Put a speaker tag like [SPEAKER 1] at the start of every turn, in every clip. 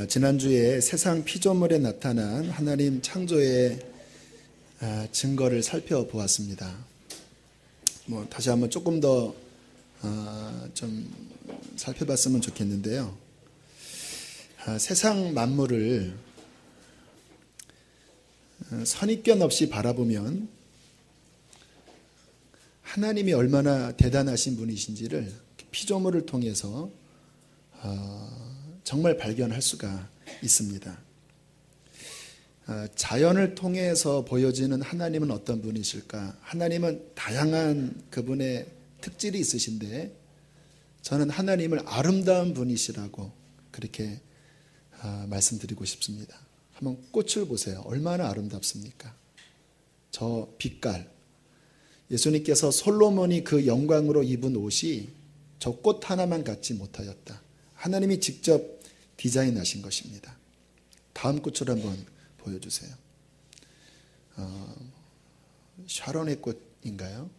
[SPEAKER 1] 지난주에 세상 피조물에 나타난 하나님 창조의 증거를 살펴보았습니다. 다시 한번 조금 더 좀 살펴봤으면 좋겠는데요. 세상 만물을 선입견 없이 바라보면 하나님이 얼마나 대단하신 분이신지를 피조물을 통해서 정말 발견할 수가 있습니다. 자연을 통해서 보여지는 하나님은 어떤 분이실까? 하나님은 다양한 그분의 특질이 있으신데 저는 하나님을 아름다운 분이시라고 그렇게 말씀드리고 싶습니다. 한번 꽃을 보세요. 얼마나 아름답습니까? 저 빛깔. 예수님께서 솔로몬이 그 영광으로 입은 옷이 저 꽃 하나만 갖지 못하였다. 하나님이 직접 디자인하신 것입니다. 다음 꽃을 한번 보여주세요. 샤론의 꽃인가요?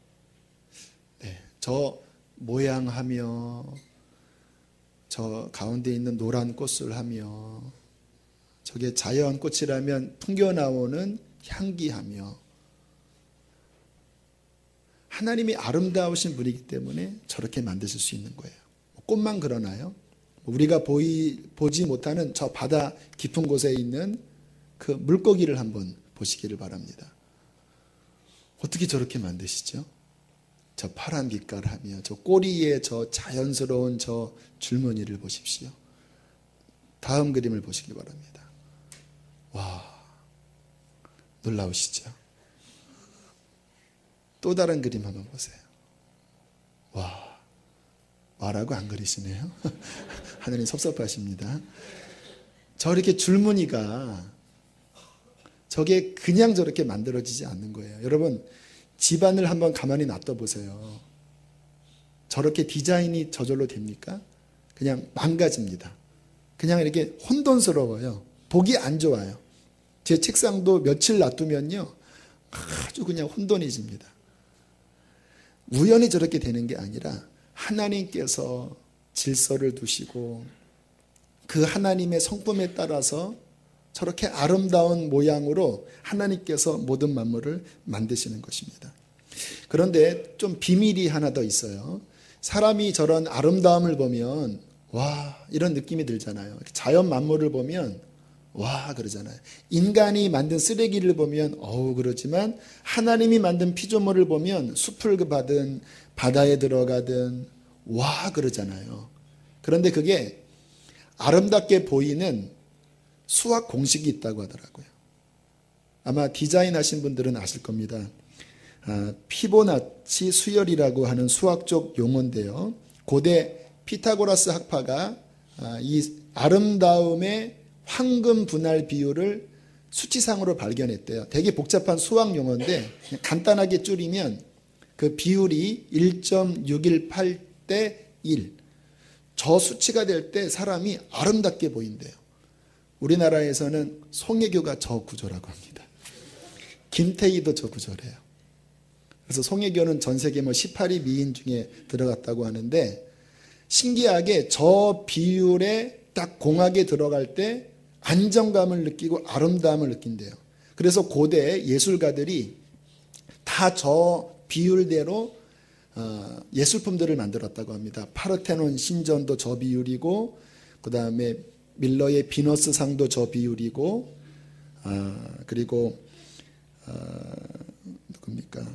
[SPEAKER 1] 네, 저 모양하며 저 가운데 있는 노란 꽃을 하며 저게 자연 꽃이라면 풍겨나오는 향기하며 하나님이 아름다우신 분이기 때문에 저렇게 만드실 수 있는 거예요. 꽃만 그러나요? 우리가 보지 못하는 저 바다 깊은 곳에 있는 그 물고기를 한번 보시기를 바랍니다. 어떻게 저렇게 만드시죠? 저 파란 빛깔하며 저 꼬리에 저 자연스러운 저 줄무늬를 보십시오. 다음 그림을 보시기 바랍니다. 와, 놀라우시죠? 또 다른 그림 한번 보세요. 와, 와라고 안 그리시네요. 하나님 섭섭하십니다. 저렇게 줄무늬가 저게 그냥 저렇게 만들어지지 않는 거예요. 여러분, 집안을 한번 가만히 놔둬 보세요. 저렇게 디자인이 저절로 됩니까? 그냥 망가집니다. 그냥 이렇게 혼돈스러워요. 보기 안 좋아요. 제 책상도 며칠 놔두면요, 아주 그냥 혼돈해집니다. 우연히 저렇게 되는 게 아니라 하나님께서 질서를 두시고 그 하나님의 성품에 따라서 저렇게 아름다운 모양으로 하나님께서 모든 만물을 만드시는 것입니다. 그런데 좀 비밀이 하나 더 있어요. 사람이 저런 아름다움을 보면 와, 이런 느낌이 들잖아요. 자연 만물을 보면 와, 그러잖아요. 인간이 만든 쓰레기를 보면 어우 그러지만 하나님이 만든 피조물을 보면 숲을 가든 바다에 들어가든 와, 그러잖아요. 그런데 그게 아름답게 보이는 수학 공식이 있다고 하더라고요. 아마 디자인하신 분들은 아실 겁니다. 피보나치 수열이라고 하는 수학적 용어인데요. 고대 피타고라스 학파가 이 아름다움의 황금 분할 비율을 수치상으로 발견했대요. 되게 복잡한 수학 용어인데 간단하게 줄이면 그 비율이 1.618대 1. 저 수치가 될 때 사람이 아름답게 보인대요. 우리나라에서는 송혜교가 저 구조라고 합니다. 김태희도 저 구조래요. 그래서 송혜교는 전 세계 18위 미인 중에 들어갔다고 하는데 신기하게 저 비율에 딱 공학에 들어갈 때 안정감을 느끼고 아름다움을 느낀대요. 그래서 고대 예술가들이 다 저 비율대로 예술품들을 만들었다고 합니다. 파르테논 신전도 저 비율이고 그 다음에 밀러의 비너스상도 저 비율이고 그리고 누굽니까?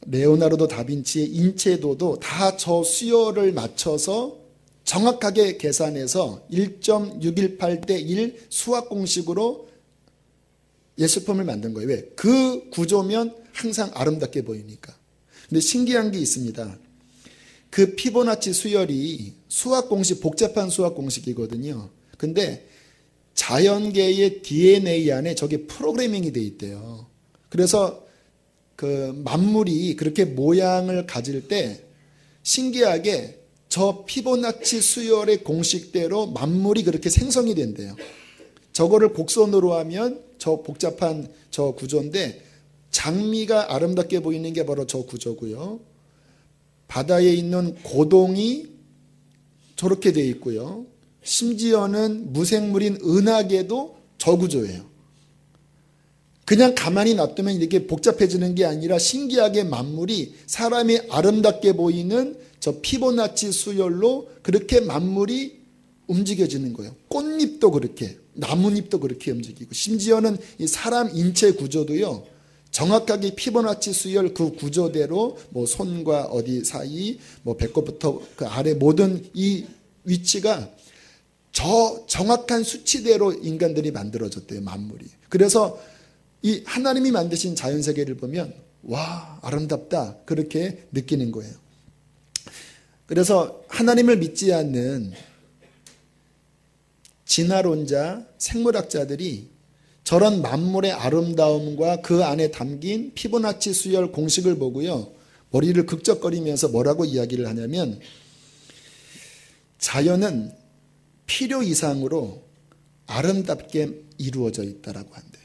[SPEAKER 1] 레오나르도 다빈치의 인체도도 다 저 수열을 맞춰서 정확하게 계산해서 1.618대 1 수학 공식으로 예술품을 만든 거예요. 왜? 그 구조면 항상 아름답게 보이니까. 근데 신기한 게 있습니다. 그 피보나치 수열이 수학 공식, 복잡한 수학 공식이거든요. 근데 자연계의 DNA 안에 저게 프로그래밍이 돼 있대요. 그래서 그 만물이 그렇게 모양을 가질 때 신기하게 저 피보나치 수열의 공식대로 만물이 그렇게 생성이 된대요. 저거를 곡선으로 하면 저 복잡한 저 구조인데 장미가 아름답게 보이는 게 바로 저 구조고요. 바다에 있는 고동이 저렇게 돼 있고요. 심지어는 무생물인 은하계도 저구조예요. 그냥 가만히 놔두면 이렇게 복잡해지는 게 아니라 신기하게 만물이 사람이 아름답게 보이는 저 피보나치 수열로 그렇게 만물이 움직여지는 거예요. 꽃잎도 그렇게, 나뭇잎도 그렇게 움직이고, 심지어는 이 사람 인체 구조도요, 정확하게 피보나치 수열 그 구조대로 뭐 손과 어디 사이, 뭐 배꼽부터 그 아래 모든 이 위치가 저 정확한 수치대로 인간들이 만들어졌대요, 만물이. 그래서 이 하나님이 만드신 자연세계를 보면 와, 아름답다, 그렇게 느끼는 거예요. 그래서 하나님을 믿지 않는 진화론자, 생물학자들이 저런 만물의 아름다움과 그 안에 담긴 피보나치 수열 공식을 보고요, 머리를 극적거리면서 뭐라고 이야기를 하냐면, 자연은 필요 이상으로 아름답게 이루어져 있다라고 한대요.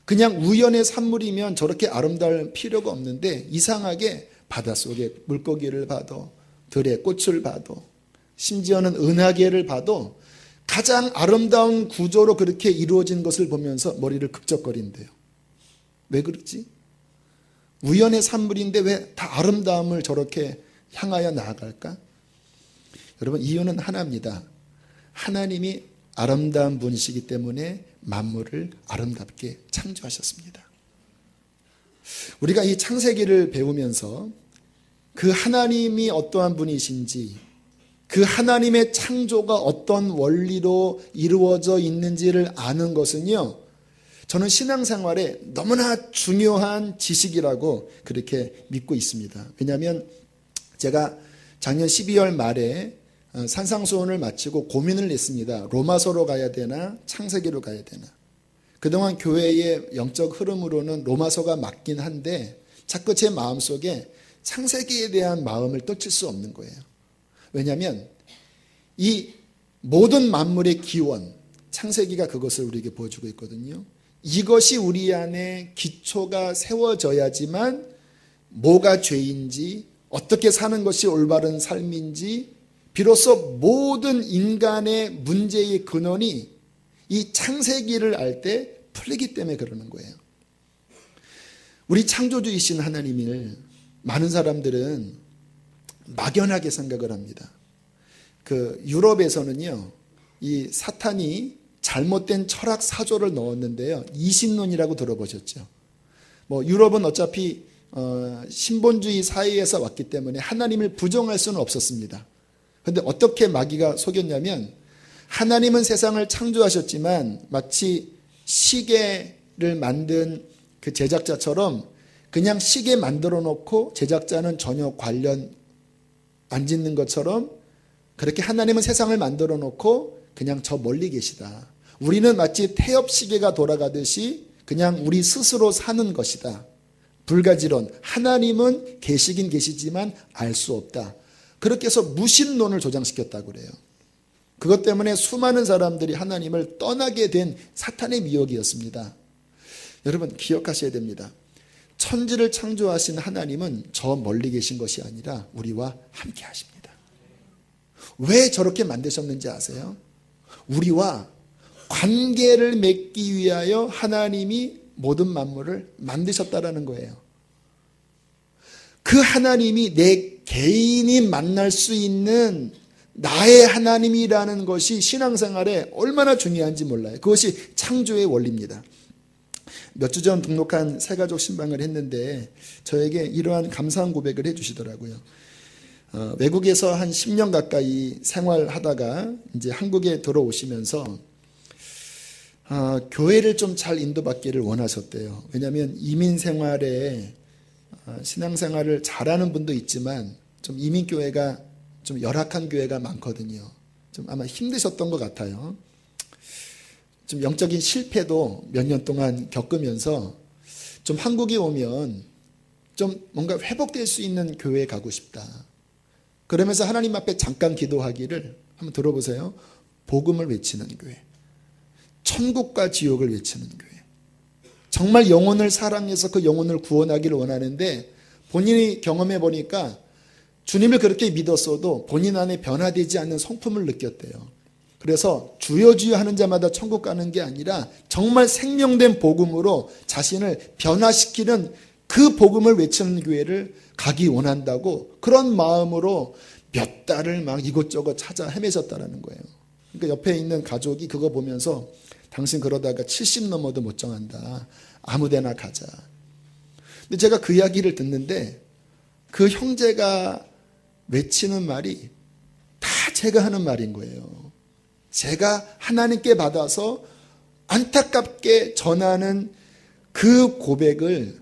[SPEAKER 1] 그냥 우연의 산물이면 저렇게 아름다울 필요가 없는데, 이상하게 바닷속에 물고기를 봐도, 들에 꽃을 봐도, 심지어는 은하계를 봐도 가장 아름다운 구조로 그렇게 이루어진 것을 보면서 머리를 극적거린대요. 왜 그러지? 우연의 산물인데 왜 다 아름다움을 저렇게 향하여 나아갈까? 여러분, 이유는 하나입니다. 하나님이 아름다운 분이시기 때문에 만물을 아름답게 창조하셨습니다. 우리가 이 창세기를 배우면서 그 하나님이 어떠한 분이신지, 그 하나님의 창조가 어떤 원리로 이루어져 있는지를 아는 것은요, 저는 신앙생활에 너무나 중요한 지식이라고 그렇게 믿고 있습니다. 왜냐하면 제가 작년 12월 말에 산상수훈을 마치고 고민을 했습니다. 로마서로 가야 되나 창세기로 가야 되나. 그동안 교회의 영적 흐름으로는 로마서가 맞긴 한데 자꾸 제 마음속에 창세기에 대한 마음을 떨칠 수 없는 거예요. 왜냐하면 이 모든 만물의 기원, 창세기가 그것을 우리에게 보여주고 있거든요. 이것이 우리 안에 기초가 세워져야지만 뭐가 죄인지, 어떻게 사는 것이 올바른 삶인지, 비로소 모든 인간의 문제의 근원이 이 창세기를 알 때 풀리기 때문에 그러는 거예요. 우리 창조주이신 하나님을 많은 사람들은 막연하게 생각을 합니다. 그 유럽에서는요, 이 사탄이 잘못된 철학 사조를 넣었는데요, 이신론이라고 들어보셨죠? 뭐 유럽은 어차피 신본주의 사회에서 왔기 때문에 하나님을 부정할 수는 없었습니다. 그런데 어떻게 마귀가 속였냐면, 하나님은 세상을 창조하셨지만 마치 시계를 만든 그 제작자처럼 그냥 시계 만들어 놓고 제작자는 전혀 관련 안 짓는 것처럼, 그렇게 하나님은 세상을 만들어 놓고 그냥 저 멀리 계시다. 우리는 마치 태엽시계가 돌아가듯이 그냥 우리 스스로 사는 것이다. 불가지론, 하나님은 계시긴 계시지만 알 수 없다. 그렇게 해서 무신론을 조장시켰다고 그래요. 그것 때문에 수많은 사람들이 하나님을 떠나게 된 사탄의 미혹이었습니다. 여러분, 기억하셔야 됩니다. 천지를 창조하신 하나님은 저 멀리 계신 것이 아니라 우리와 함께 하십니다. 왜 저렇게 만드셨는지 아세요? 우리와 관계를 맺기 위하여 하나님이 모든 만물을 만드셨다라는 거예요. 그 하나님이 내 개인이 만날 수 있는 나의 하나님이라는 것이 신앙생활에 얼마나 중요한지 몰라요. 그것이 창조의 원리입니다. 몇 주 전 등록한 새가족 신방을 했는데 저에게 이러한 감사한 고백을 해주시더라고요. 외국에서 한 10년 가까이 생활하다가 이제 한국에 들어오시면서 교회를 좀 잘 인도받기를 원하셨대요. 왜냐하면 이민 생활에 신앙생활을 잘하는 분도 있지만 좀 이민교회가 좀 열악한 교회가 많거든요. 좀 아마 힘드셨던 것 같아요. 좀 영적인 실패도 몇 년 동안 겪으면서 좀 한국에 오면 좀 뭔가 회복될 수 있는 교회에 가고 싶다. 그러면서 하나님 앞에 잠깐 기도하기를 한번 들어보세요. 복음을 외치는 교회, 천국과 지옥을 외치는 교회, 정말 영혼을 사랑해서 그 영혼을 구원하기를 원하는데 본인이 경험해 보니까 주님을 그렇게 믿었어도 본인 안에 변화되지 않는 성품을 느꼈대요. 그래서 주여 주여 하는 자마다 천국 가는 게 아니라 정말 생명된 복음으로 자신을 변화시키는 그 복음을 외치는 교회를 가기 원한다고 그런 마음으로 몇 달을 막 이곳저곳 찾아 헤매셨다라는 거예요. 그러니까 옆에 있는 가족이 그거 보면서 당신 그러다가 70 넘어도 못 정한다. 아무데나 가자. 근데 제가 그 이야기를 듣는데 그 형제가 외치는 말이 다 제가 하는 말인 거예요. 제가 하나님께 받아서 안타깝게 전하는 그 고백을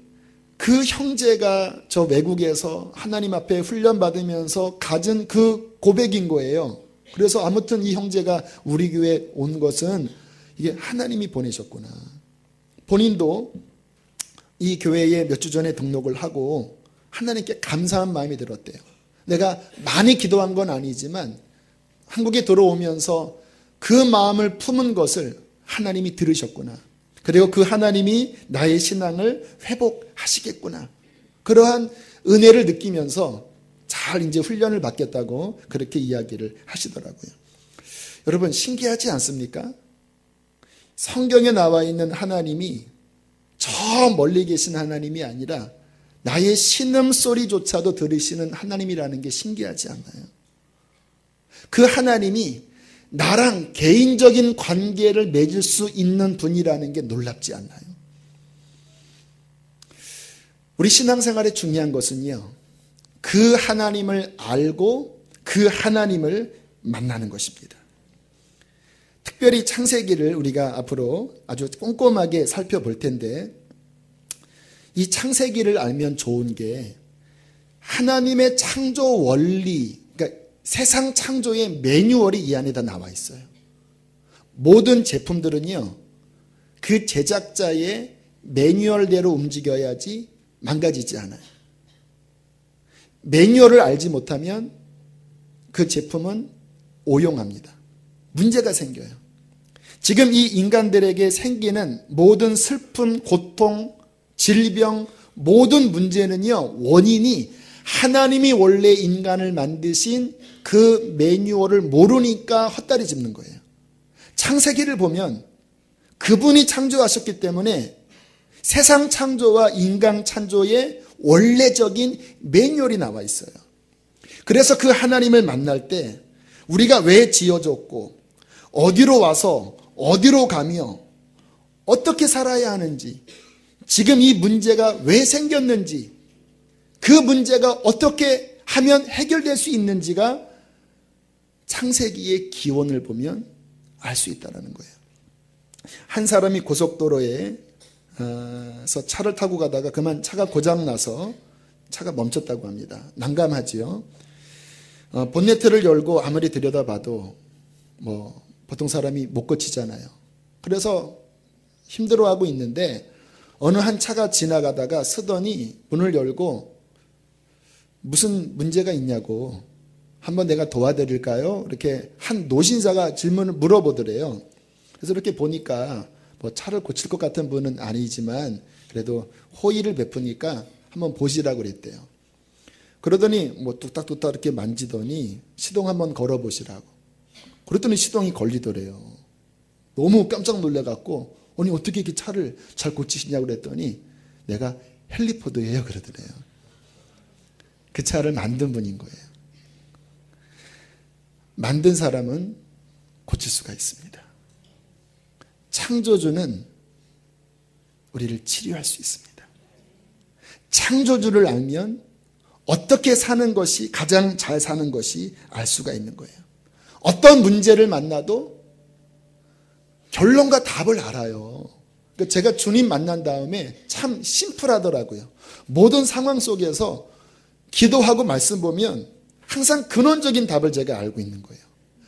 [SPEAKER 1] 그 형제가 저 외국에서 하나님 앞에 훈련받으면서 가진 그 고백인 거예요. 그래서 아무튼 이 형제가 우리 교회에 온 것은 이게 하나님이 보내셨구나. 본인도 이 교회에 몇 주 전에 등록을 하고 하나님께 감사한 마음이 들었대요. 내가 많이 기도한 건 아니지만 한국에 들어오면서 그 마음을 품은 것을 하나님이 들으셨구나. 그리고 그 하나님이 나의 신앙을 회복하시겠구나. 그러한 은혜를 느끼면서 잘 이제 훈련을 받겠다고 그렇게 이야기를 하시더라고요. 여러분 신기하지 않습니까? 성경에 나와 있는 하나님이 저 멀리 계신 하나님이 아니라 나의 신음소리조차도 들으시는 하나님이라는 게 신기하지 않나요? 그 하나님이 나랑 개인적인 관계를 맺을 수 있는 분이라는 게 놀랍지 않나요? 우리 신앙생활에 중요한 것은요, 그 하나님을 알고 그 하나님을 만나는 것입니다. 특별히 창세기를 우리가 앞으로 아주 꼼꼼하게 살펴볼 텐데 이 창세기를 알면 좋은 게 하나님의 창조 원리, 그러니까 세상 창조의 매뉴얼이 이 안에 다 나와 있어요. 모든 제품들은요, 그 제작자의 매뉴얼대로 움직여야지 망가지지 않아요. 매뉴얼을 알지 못하면 그 제품은 오용합니다. 문제가 생겨요. 지금 이 인간들에게 생기는 모든 슬픔, 고통, 질병, 모든 문제는요, 원인이 하나님이 원래 인간을 만드신 그 매뉴얼을 모르니까 헛다리 짚는 거예요. 창세기를 보면 그분이 창조하셨기 때문에 세상 창조와 인간 창조의 원래적인 매뉴얼이 나와 있어요. 그래서 그 하나님을 만날 때 우리가 왜 지어졌고 어디로 와서 어디로 가며 어떻게 살아야 하는지, 지금 이 문제가 왜 생겼는지, 그 문제가 어떻게 하면 해결될 수 있는지가 창세기의 기원을 보면 알 수 있다는 거예요. 한 사람이 고속도로에서 차를 타고 가다가 그만 차가 고장나서 차가 멈췄다고 합니다. 난감하지요. 본네트를 열고 아무리 들여다봐도 보통 사람이 못 고치잖아요. 그래서 힘들어하고 있는데 어느 한 차가 지나가다가 서더니 문을 열고 무슨 문제가 있냐고, 한번 내가 도와드릴까요? 이렇게 한 노신사가 질문을 물어보더래요. 그래서 이렇게 보니까 차를 고칠 것 같은 분은 아니지만 그래도 호의를 베푸니까 한번 보시라고 그랬대요. 그러더니 뚝딱뚝딱 이렇게 만지더니 시동 한번 걸어보시라고. 그랬더니 시동이 걸리더래요. 너무 깜짝 놀래갖고 아니 어떻게 이렇게 차를 잘 고치시냐고 그랬더니 내가 헨리포드예요 그러더래요. 그 차를 만든 분인 거예요. 만든 사람은 고칠 수가 있습니다. 창조주는 우리를 치료할 수 있습니다. 창조주를 알면 어떻게 사는 것이 가장 잘 사는 것이 알 수가 있는 거예요. 어떤 문제를 만나도 결론과 답을 알아요. 그러니까 제가 주님 만난 다음에 참 심플하더라고요. 모든 상황 속에서 기도하고 말씀 보면 항상 근원적인 답을 제가 알고 있는 거예요.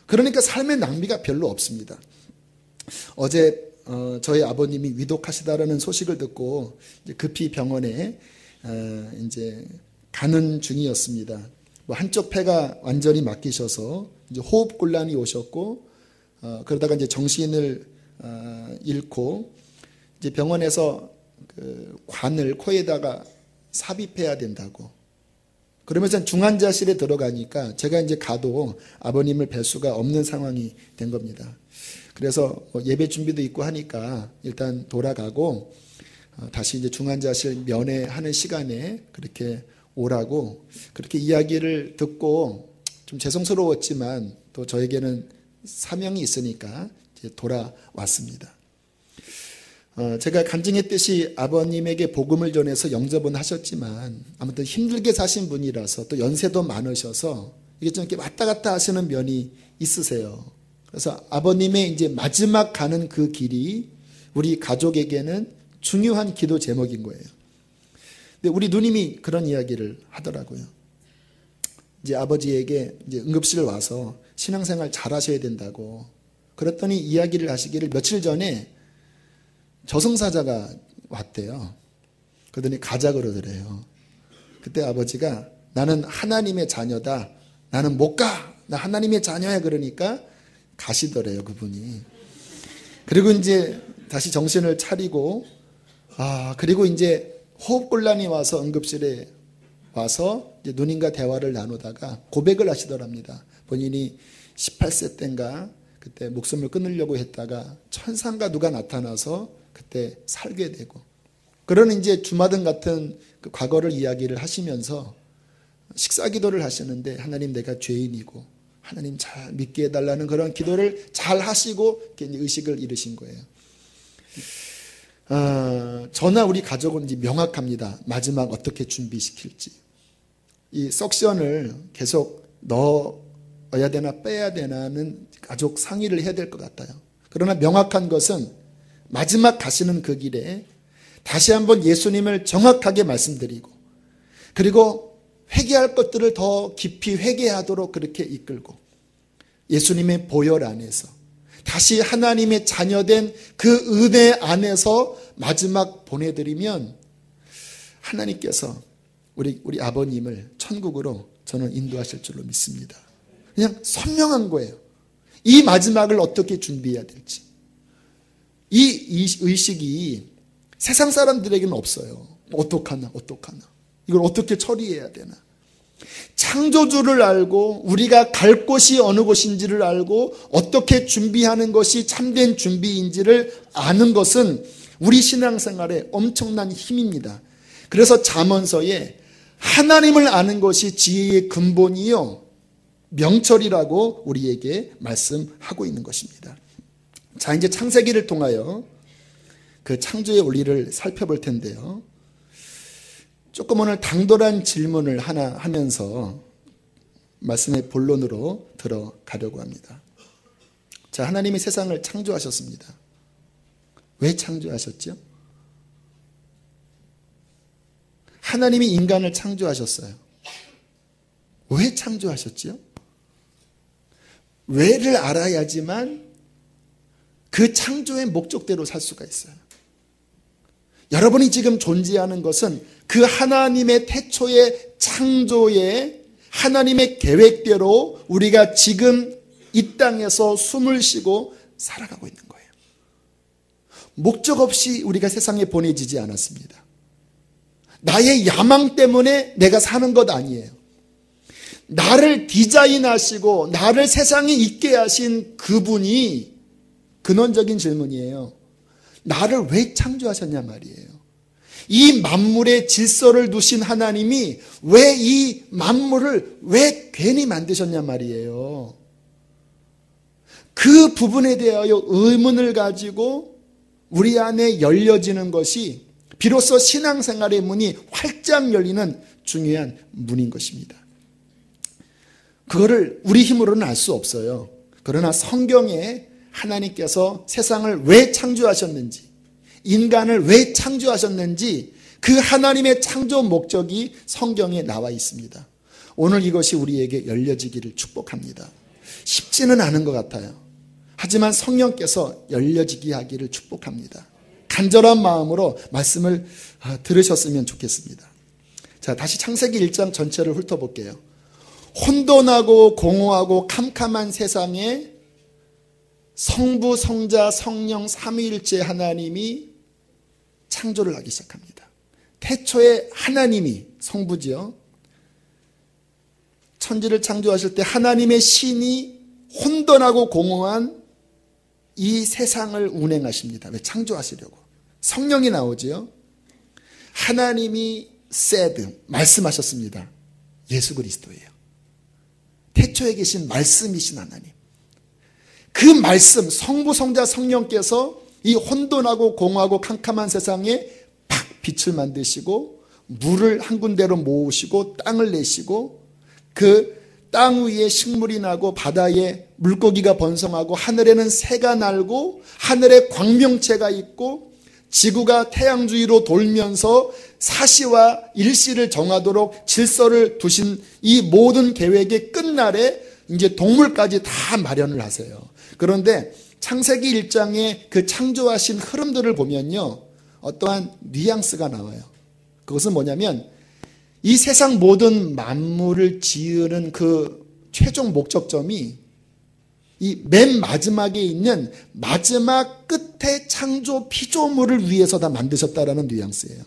[SPEAKER 1] 그러니까 삶의 낭비가 별로 없습니다. 어제 저희 아버님이 위독하시다라는 소식을 듣고 이제 급히 병원에 이제 가는 중이었습니다. 한쪽 폐가 완전히 막히셔서 이제 호흡 곤란이 오셨고 그러다가 이제 정신을 잃고 이제 병원에서 그 관을 코에다가 삽입해야 된다고. 그러면서 중환자실에 들어가니까 제가 이제 가도 아버님을 뵐 수가 없는 상황이 된 겁니다. 그래서 예배 준비도 있고 하니까 일단 돌아가고 다시 이제 중환자실 면회하는 시간에 그렇게 오라고 그렇게 이야기를 듣고 좀 죄송스러웠지만 또 저에게는 사명이 있으니까 이제 돌아왔습니다. 제가 간증했듯이 아버님에게 복음을 전해서 영접은 하셨지만 아무튼 힘들게 사신 분이라서 또 연세도 많으셔서 이게 좀 이렇게 왔다 갔다 하시는 면이 있으세요. 그래서 아버님의 이제 마지막 가는 그 길이 우리 가족에게는 중요한 기도 제목인 거예요. 근데 우리 누님이 그런 이야기를 하더라고요. 이제 아버지에게 이제 응급실 와서 신앙생활 잘 하셔야 된다고. 그랬더니 이야기를 하시기를 며칠 전에 저승사자가 왔대요. 그러더니 가자 그러더래요. 그때 아버지가 나는 하나님의 자녀다. 나는 못 가. 나 하나님의 자녀야. 그러니까 가시더래요, 그분이. 그리고 이제 다시 정신을 차리고 그리고 이제 호흡곤란이 와서 응급실에 와서 이제 누님과 대화를 나누다가 고백을 하시더랍니다. 본인이 18세 때인가 그때 목숨을 끊으려고 했다가 천사인가 누가 나타나서 그때 살게 되고 그런 이제 주마등 같은 그 과거를 이야기를 하시면서 식사 기도를 하시는데 하나님 내가 죄인이고 하나님 잘 믿게 해달라는 그런 기도를 잘 하시고 의식을 잃으신 거예요. 저나 우리 가족은 이제 명확합니다. 마지막 어떻게 준비시킬지. 이 석션을 계속 넣어야 되나 빼야 되나는 가족 상의를 해야 될 것 같아요. 그러나 명확한 것은 마지막 가시는 그 길에 다시 한번 예수님을 정확하게 말씀드리고 그리고 회개할 것들을 더 깊이 회개하도록 그렇게 이끌고 예수님의 보혈 안에서 다시 하나님의 자녀된 그 은혜 안에서 마지막 보내드리면 하나님께서 우리 아버님을 천국으로 저는 인도하실 줄로 믿습니다. 그냥 선명한 거예요. 이 마지막을 어떻게 준비해야 될지. 이 의식이 세상 사람들에게는 없어요. 어떡하나. 이걸 어떻게 처리해야 되나. 창조주를 알고 우리가 갈 곳이 어느 곳인지를 알고 어떻게 준비하는 것이 참된 준비인지를 아는 것은 우리 신앙생활에 엄청난 힘입니다. 그래서 잠언서에 하나님을 아는 것이 지혜의 근본이요 명철이라고 우리에게 말씀하고 있는 것입니다. 자, 이제 창세기를 통하여 그 창조의 원리를 살펴볼 텐데요. 조금 오늘 당돌한 질문을 하나 하면서 말씀의 본론으로 들어가려고 합니다. 자, 하나님이 세상을 창조하셨습니다. 왜 창조하셨죠? 하나님이 인간을 창조하셨어요. 왜 창조하셨죠? 왜를 알아야지만 그 창조의 목적대로 살 수가 있어요. 여러분이 지금 존재하는 것은 그 하나님의 태초의 창조의 하나님의 계획대로 우리가 지금 이 땅에서 숨을 쉬고 살아가고 있는 거예요. 목적 없이 우리가 세상에 보내지지 않았습니다. 나의 야망 때문에 내가 사는 것 아니에요. 나를 디자인하시고 나를 세상에 있게 하신 그분이 근원적인 질문이에요. 나를 왜 창조하셨냐 말이에요. 이 만물의 질서를 두신 하나님이 왜 이 만물을 왜 괜히 만드셨냐 말이에요. 그 부분에 대하여 의문을 가지고 우리 안에 열려지는 것이 비로소 신앙생활의 문이 활짝 열리는 중요한 문인 것입니다. 그거를 우리 힘으로는 알 수 없어요. 그러나 성경에 하나님께서 세상을 왜 창조하셨는지, 인간을 왜 창조하셨는지 그 하나님의 창조 목적이 성경에 나와 있습니다. 오늘 이것이 우리에게 열려지기를 축복합니다. 쉽지는 않은 것 같아요. 하지만 성령께서 열려지게 하기를 축복합니다. 간절한 마음으로 말씀을 들으셨으면 좋겠습니다. 자, 다시 창세기 1장 전체를 훑어볼게요. 혼돈하고 공허하고 캄캄한 세상에 성부, 성자, 성령 삼위일체 하나님이 창조를 하기 시작합니다. 태초에 하나님이 성부지요. 천지를 창조하실 때 하나님의 신이 혼돈하고 공허한 이 세상을 운행하십니다. 왜? 창조하시려고. 성령이 나오지요. 하나님이 said, 말씀하셨습니다. 예수 그리스도예요. 태초에 계신 말씀이신 하나님. 그 말씀, 성부, 성자, 성령께서 이 혼돈하고 공허하고 캄캄한 세상에 팍 빛을 만드시고 물을 한 군데로 모으시고 땅을 내시고 그 땅 위에 식물이 나고 바다에 물고기가 번성하고 하늘에는 새가 날고 하늘에 광명체가 있고 지구가 태양 주위로 돌면서 사시와 일시를 정하도록 질서를 두신 이 모든 계획의 끝날에 이제 동물까지 다 마련을 하세요. 그런데 창세기 1장의 그 창조하신 흐름들을 보면요, 어떠한 뉘앙스가 나와요. 그것은 뭐냐면 이 세상 모든 만물을 지으는 그 최종 목적점이 이 맨 마지막에 있는 마지막 끝에 창조 피조물을 위해서 다 만드셨다라는 뉘앙스예요.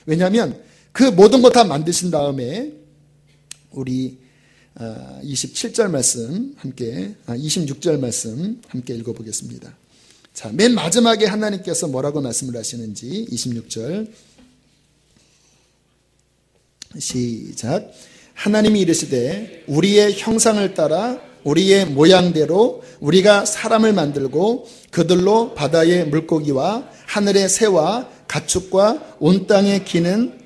[SPEAKER 1] 왜냐하면 그 모든 것 다 만드신 다음에 우리 27절 말씀 함께 26절 말씀 함께 읽어보겠습니다. 자, 맨 마지막에 하나님께서 뭐라고 말씀을 하시는지 26절 시작. 하나님이 이르시되 우리의 형상을 따라 우리의 모양대로 우리가 사람을 만들고 그들로 바다의 물고기와 하늘의 새와 가축과 온 땅에 기는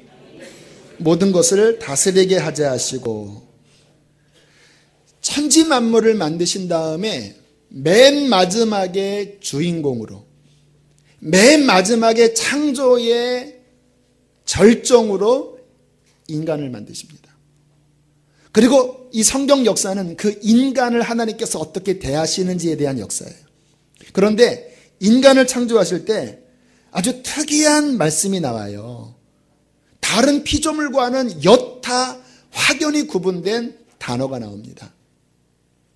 [SPEAKER 1] 모든 것을 다스리게 하자 하시고, 천지 만물을 만드신 다음에 맨 마지막에 주인공으로, 맨 마지막에 창조의 절정으로 인간을 만드십니다. 그리고 이 성경 역사는 그 인간을 하나님께서 어떻게 대하시는지에 대한 역사예요. 그런데 인간을 창조하실 때 아주 특이한 말씀이 나와요. 다른 피조물과는 여타 확연히 구분된 단어가 나옵니다.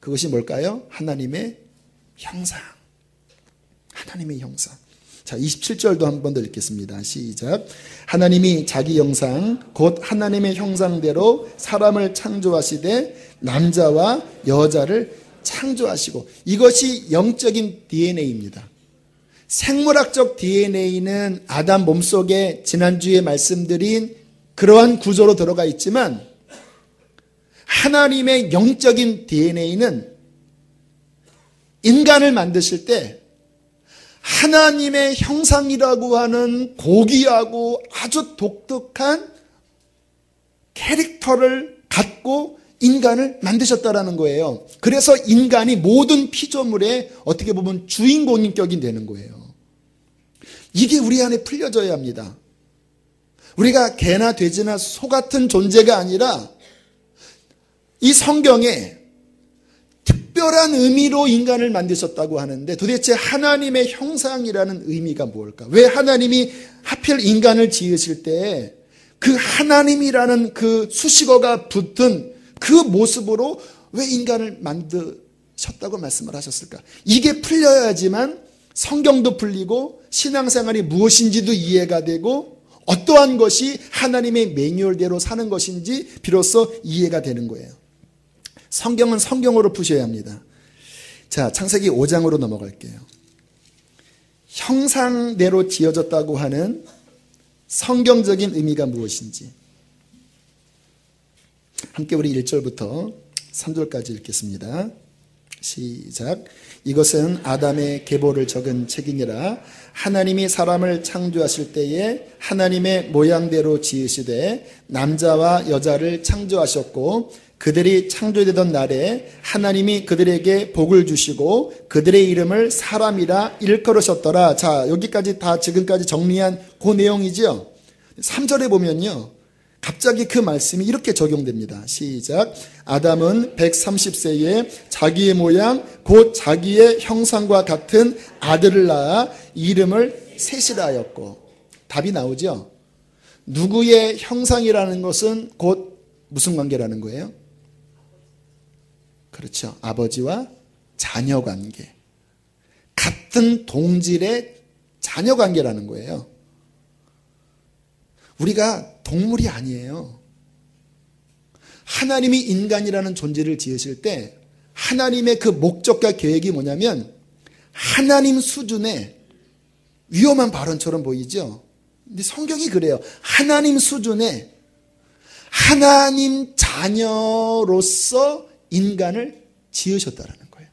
[SPEAKER 1] 그것이 뭘까요? 하나님의 형상. 하나님의 형상. 자, 27절도 한 번 더 읽겠습니다. 시작. 하나님이 자기 형상 곧 하나님의 형상대로 사람을 창조하시되 남자와 여자를 창조하시고, 이것이 영적인 DNA입니다. 생물학적 DNA는 아담 몸속에 지난주에 말씀드린 그러한 구조로 들어가 있지만, 하나님의 영적인 DNA는 인간을 만드실 때 하나님의 형상이라고 하는 고귀하고 아주 독특한 캐릭터를 갖고 인간을 만드셨다라는 거예요. 그래서 인간이 모든 피조물의 어떻게 보면 주인공격이 되는 거예요. 이게 우리 안에 풀려져야 합니다. 우리가 개나 돼지나 소 같은 존재가 아니라 이 성경에 특별한 의미로 인간을 만드셨다고 하는데, 도대체 하나님의 형상이라는 의미가 뭘까? 왜 하나님이 하필 인간을 지으실 때 그 하나님이라는 그 수식어가 붙은 그 모습으로 왜 인간을 만드셨다고 말씀을 하셨을까? 이게 풀려야지만 성경도 풀리고 신앙생활이 무엇인지도 이해가 되고 어떠한 것이 하나님의 매뉴얼대로 사는 것인지 비로소 이해가 되는 거예요. 성경은 성경으로 푸셔야 합니다. 자, 창세기 5장으로 넘어갈게요. 형상대로 지어졌다고 하는 성경적인 의미가 무엇인지 함께 우리 1절부터 3절까지 읽겠습니다. 시작. 이것은 아담의 계보를 적은 책이니라. 하나님이 사람을 창조하실 때에 하나님의 모양대로 지으시되 남자와 여자를 창조하셨고, 그들이 창조되던 날에 하나님이 그들에게 복을 주시고 그들의 이름을 사람이라 일컬으셨더라. 자, 여기까지 다 지금까지 정리한 그 내용이죠. 3절에 보면요, 갑자기 그 말씀이 이렇게 적용됩니다. 시작. 아담은 130세에 자기의 모양 곧 자기의 형상과 같은 아들을 낳아 이름을 셋이라 하였고. 답이 나오죠. 누구의 형상이라는 것은 곧 무슨 관계라는 거예요? 그렇죠. 아버지와 자녀 관계. 같은 동질의 자녀 관계라는 거예요. 우리가 동물이 아니에요. 하나님이 인간이라는 존재를 지으실 때 하나님의 그 목적과 계획이 뭐냐면 하나님 수준의 위험한 발언처럼 보이죠. 근데 성경이 그래요. 하나님 수준의 하나님 자녀로서 인간을 지으셨다라는 거예요.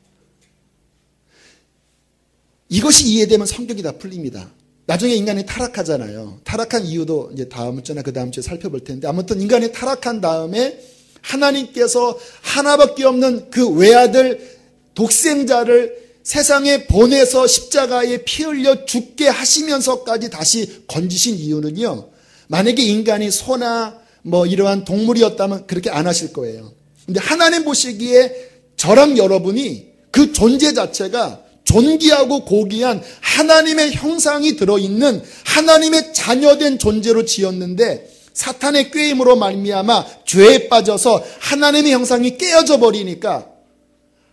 [SPEAKER 1] 이것이 이해되면 성격이 다 풀립니다. 나중에 인간이 타락하잖아요. 타락한 이유도 이제 다음 주나 그 다음 주에 살펴볼 텐데, 아무튼 인간이 타락한 다음에 하나님께서 하나밖에 없는 그 외아들 독생자를 세상에 보내서 십자가에 피 흘려 죽게 하시면서까지 다시 건지신 이유는요, 만약에 인간이 소나 이러한 동물이었다면 그렇게 안 하실 거예요. 근데 하나님 보시기에 저랑 여러분이 그 존재 자체가 존귀하고 고귀한 하나님의 형상이 들어있는 하나님의 자녀된 존재로 지었는데, 사탄의 꾀임으로 말미암아 죄에 빠져서 하나님의 형상이 깨어져 버리니까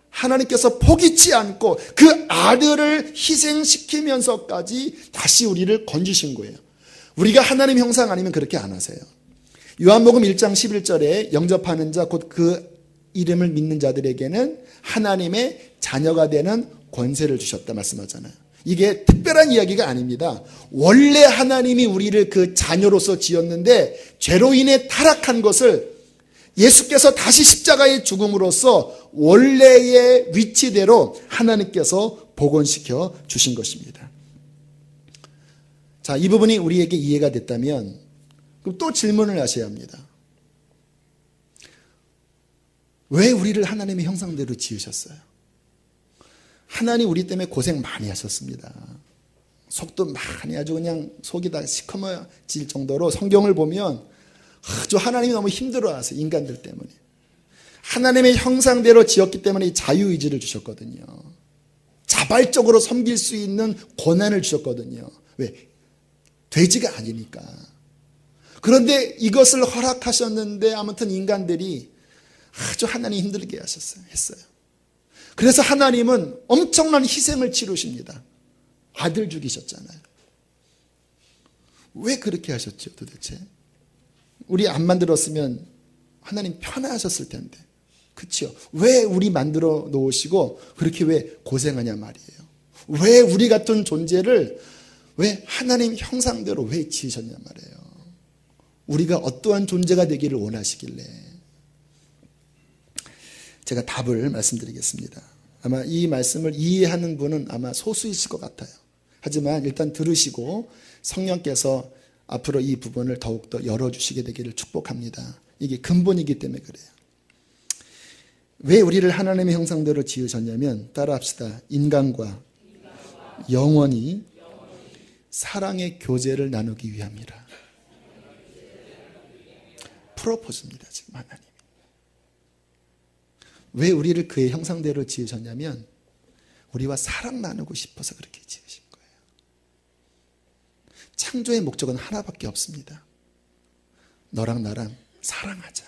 [SPEAKER 1] 하나님께서 포기치 않고 그 아들을 희생시키면서까지 다시 우리를 건지신 거예요. 우리가 하나님 형상 아니면 그렇게 안 하세요. 요한복음 1장 11절에 영접하는 자 곧 그 이름을 믿는 자들에게는 하나님의 자녀가 되는 권세를 주셨다 말씀하잖아요. 이게 특별한 이야기가 아닙니다. 원래 하나님이 우리를 그 자녀로서 지었는데 죄로 인해 타락한 것을 예수께서 다시 십자가의 죽음으로써 원래의 위치대로 하나님께서 복원시켜 주신 것입니다. 자, 이 부분이 우리에게 이해가 됐다면 그럼 또 질문을 하셔야 합니다. 왜 우리를 하나님의 형상대로 지으셨어요? 하나님 우리 때문에 고생 많이 하셨습니다. 속도 많이 아주 그냥 속이 다 시커머질 정도로 성경을 보면 아주 하나님이 너무 힘들어하세요. 인간들 때문에. 하나님의 형상대로 지었기 때문에 자유의지를 주셨거든요. 자발적으로 섬길 수 있는 권한을 주셨거든요. 왜? 돼지가 아니니까. 그런데 이것을 허락하셨는데 아무튼 인간들이 아주 하나님 힘들게 했어요. 그래서 하나님은 엄청난 희생을 치르십니다. 아들 죽이셨잖아요. 왜 그렇게 하셨죠, 도대체? 우리 안 만들었으면 하나님 편하셨을 텐데. 그렇죠? 왜 우리 만들어 놓으시고 그렇게 왜 고생하냐 말이에요. 왜 우리 같은 존재를 왜 하나님 형상대로 왜 지으셨냐 말이에요. 우리가 어떠한 존재가 되기를 원하시길래. 제가 답을 말씀드리겠습니다. 아마 이 말씀을 이해하는 분은 아마 소수이실 것 같아요. 하지만 일단 들으시고 성령께서 앞으로 이 부분을 더욱더 열어주시게 되기를 축복합니다. 이게 근본이기 때문에 그래요. 왜 우리를 하나님의 형상대로 지으셨냐면, 따라합시다. 인간과 영원히 사랑의 교제를 나누기 위함이라. 프로포즈입니다, 지금 하나님. 왜 우리를 그의 형상대로 지으셨냐면 우리와 사랑 나누고 싶어서 그렇게 지으신 거예요. 창조의 목적은 하나밖에 없습니다. 너랑 나랑 사랑하자.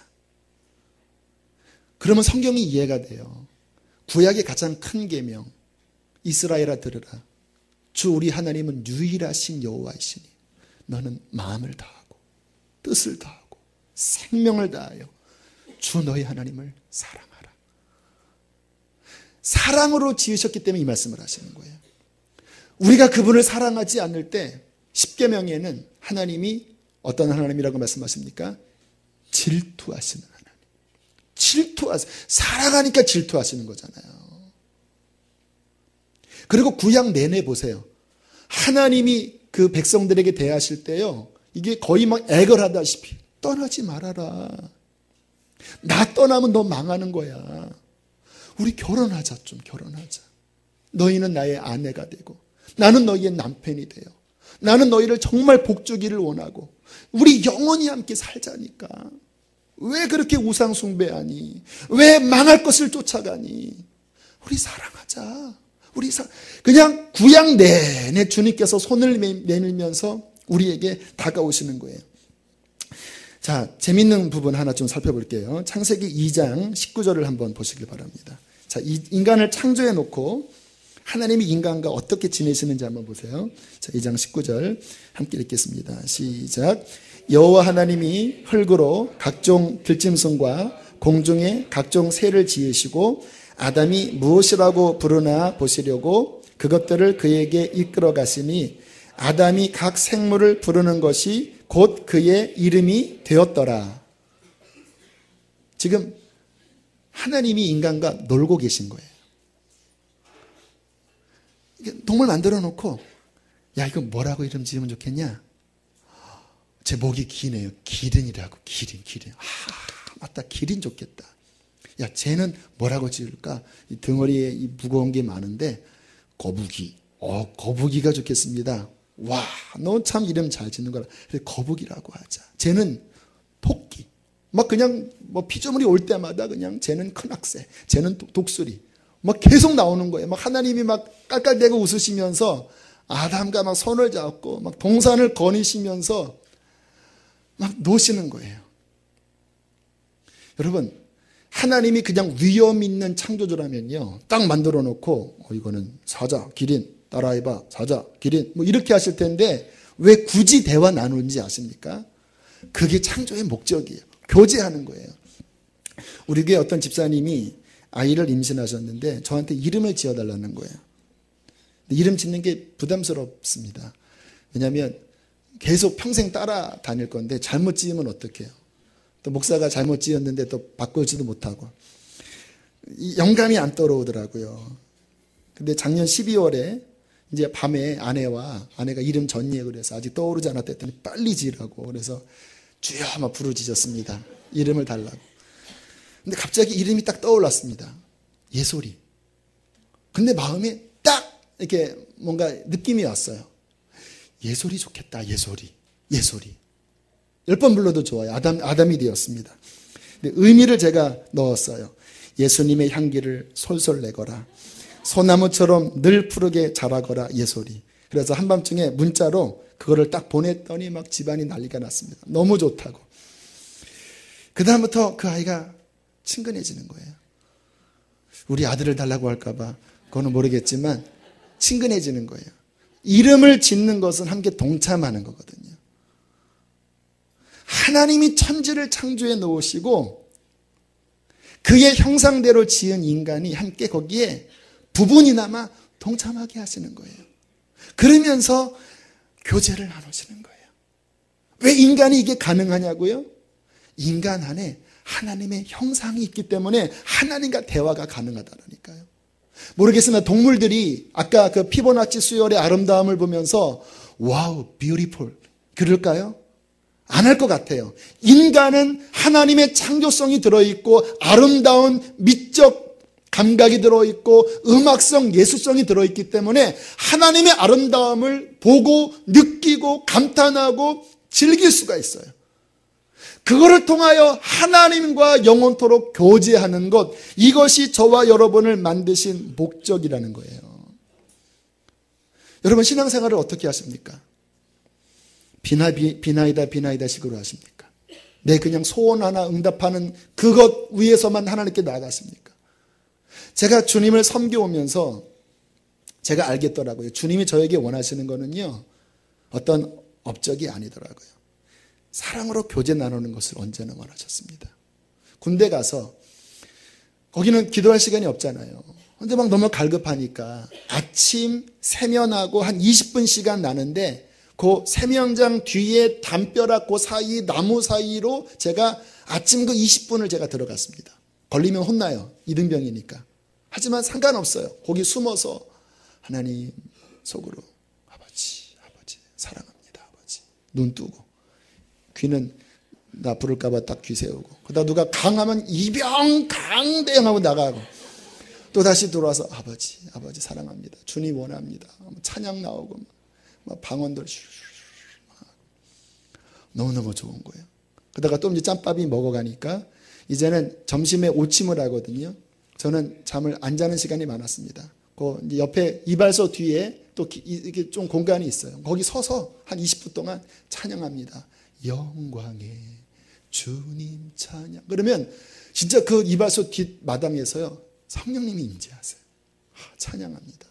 [SPEAKER 1] 그러면 성경이 이해가 돼요. 구약의 가장 큰 계명, 이스라엘아 들으라. 주 우리 하나님은 유일하신 여호와이시니 너는 마음을 다하고 뜻을 다하고 생명을 다하여 주 너희 하나님을 사랑하라. 사랑으로 지으셨기 때문에 이 말씀을 하시는 거예요. 우리가 그분을 사랑하지 않을 때 십계명에는 하나님이 어떤 하나님이라고 말씀하십니까? 질투하시는 하나님. 사랑하니까 질투하시는 거잖아요. 그리고 구약 내내 보세요. 하나님이 그 백성들에게 대하실 때요, 이게 거의 막 애걸하다시피 떠나지 말아라. 나 떠나면 너 망하는 거야. 우리 결혼하자, 좀 결혼하자. 너희는 나의 아내가 되고 나는 너희의 남편이 되어 나는 너희를 정말 복주기를 원하고 우리 영원히 함께 살자니까. 왜 그렇게 우상 숭배하니? 왜 망할 것을 쫓아가니? 우리 사랑하자. 그냥 구약 내내 주님께서 손을 내밀면서 우리에게 다가오시는 거예요. 자, 재밌는 부분 하나 좀 살펴볼게요. 창세기 2장 19절을 한번 보시길 바랍니다. 자, 이 인간을 창조해 놓고 하나님이 인간과 어떻게 지내시는지 한번 보세요. 자, 2장 19절 함께 읽겠습니다. 시작. 여호와 하나님이 흙으로 각종 들짐승과 공중에 각종 새를 지으시고 아담이 무엇이라고 부르나 보시려고 그것들을 그에게 이끌어 가시니 아담이 각 생물을 부르는 것이 곧 그의 이름이 되었더라. 지금 하나님이 인간과 놀고 계신 거예요. 동물 만들어 놓고 야 이거 뭐라고 이름 지으면 좋겠냐? 제 목이 기네요. 기린이라고. 기린. 맞다. 기린 좋겠다. 야 쟤는 뭐라고 지을까? 이 등허리에 이 무거운 게 많은데 거북이. 거북이가 좋겠습니다. 와, 너 참 이름 잘 짓는 거라. 그래서 거북이라고 하자. 쟤는 토끼. 막 그냥 뭐 피조물이 올 때마다 그냥 쟤는 큰 악새, 쟤는 독수리. 막 계속 나오는 거예요. 막 하나님이 막 깔깔대고 웃으시면서 아담과 막 손을 잡고 막 동산을 거니시면서 막 노시는 거예요. 여러분, 하나님이 그냥 위험 있는 창조주라면요, 딱 만들어 놓고 이거는 사자, 기린, 따라해봐, 사자, 기린 뭐 이렇게 하실 텐데 왜 굳이 대화 나누는지 아십니까? 그게 창조의 목적이에요. 교제하는 거예요. 우리 교회 어떤 집사님이 아이를 임신하셨는데 저한테 이름을 지어달라는 거예요. 이름 짓는 게 부담스럽습니다. 왜냐하면 계속 평생 따라다닐 건데 잘못 지으면 어떡해요. 또 목사가 잘못 지었는데 또 바꾸지도 못하고 영감이 안 떠오르더라고요. 근데 작년 12월에 이제 밤에 아내가 이름 전이에 그래서 아직 떠오르지 않았다 했더니 빨리 지으라고 그래서 주여 막 부르짖었습니다. 이름을 달라고. 근데 갑자기 이름이 딱 떠올랐습니다. 예솔이. 근데 마음에 딱 이렇게 뭔가 느낌이 왔어요. 예솔이 좋겠다. 예솔이. 10번 불러도 좋아요. 아담이 되었습니다. 근데 의미를 제가 넣었어요. 예수님의 향기를 솔솔 내거라. 소나무처럼 늘 푸르게 자라거라. 예솔이. 그래서 한밤중에 문자로 그거를 딱 보냈더니 막 집안이 난리가 났습니다. 너무 좋다고. 그 다음부터 그 아이가 친근해지는 거예요. 우리 아들을 달라고 할까봐 그거는 모르겠지만 친근해지는 거예요. 이름을 짓는 것은 함께 동참하는 거거든요. 하나님이 천지를 창조해 놓으시고 그의 형상대로 지은 인간이 함께 거기에 부분이나마 동참하게 하시는 거예요. 그러면서 교제를 나누시는 거예요. 왜 인간이 이게 가능하냐고요? 인간 안에 하나님의 형상이 있기 때문에 하나님과 대화가 가능하다니까요. 모르겠으나 동물들이 아까 그 피보나치 수열의 아름다움을 보면서 와우, 뷰티풀 그럴까요? 안 할 것 같아요. 인간은 하나님의 창조성이 들어있고 아름다운 미적 감각이 들어있고 음악성, 예술성이 들어있기 때문에 하나님의 아름다움을 보고 느끼고 감탄하고 즐길 수가 있어요. 그거를 통하여 하나님과 영원토록 교제하는 것, 이것이 저와 여러분을 만드신 목적이라는 거예요. 여러분 신앙생활을 어떻게 하십니까? 비나이다 식으로 하십니까? 내 그냥 소원 하나 응답하는 그것 위에서만 하나님께 나아갔습니까? 제가 주님을 섬겨오면서 제가 알겠더라고요. 주님이 저에게 원하시는 거는요, 어떤 업적이 아니더라고요. 사랑으로 교제 나누는 것을 언제나 원하셨습니다. 군대 가서 거기는 기도할 시간이 없잖아요. 근데 막 너무 갈급하니까 아침 세면하고 한 20분 시간 나는데 그 세면장 뒤에 담벼락 그 사이 나무 사이로 제가 아침 그 20분을 제가 들어갔습니다. 걸리면 혼나요. 이등병이니까. 하지만 상관없어요. 거기 숨어서 하나님 속으로 아버지 사랑합니다. 아버지. 눈 뜨고 귀는 나 부를까 봐 딱 귀 세우고 그러다 누가 강하면 이병 강대형하고 나가고 또 다시 들어와서 아버지 사랑합니다. 주님 원합니다. 찬양 나오고 막 방언들 너무너무 좋은 거예요. 그러다가 또 이제 짬밥이 먹어가니까 이제는 점심에 오침을 하거든요. 저는 잠을 안 자는 시간이 많았습니다. 그 옆에 이발소 뒤에 또 이렇게 좀 공간이 있어요. 거기 서서 한 20분 동안 찬양합니다. 영광의 주님 찬양. 그러면 진짜 그 이발소 뒷마당에서요, 성령님이 임재하세요. 찬양합니다.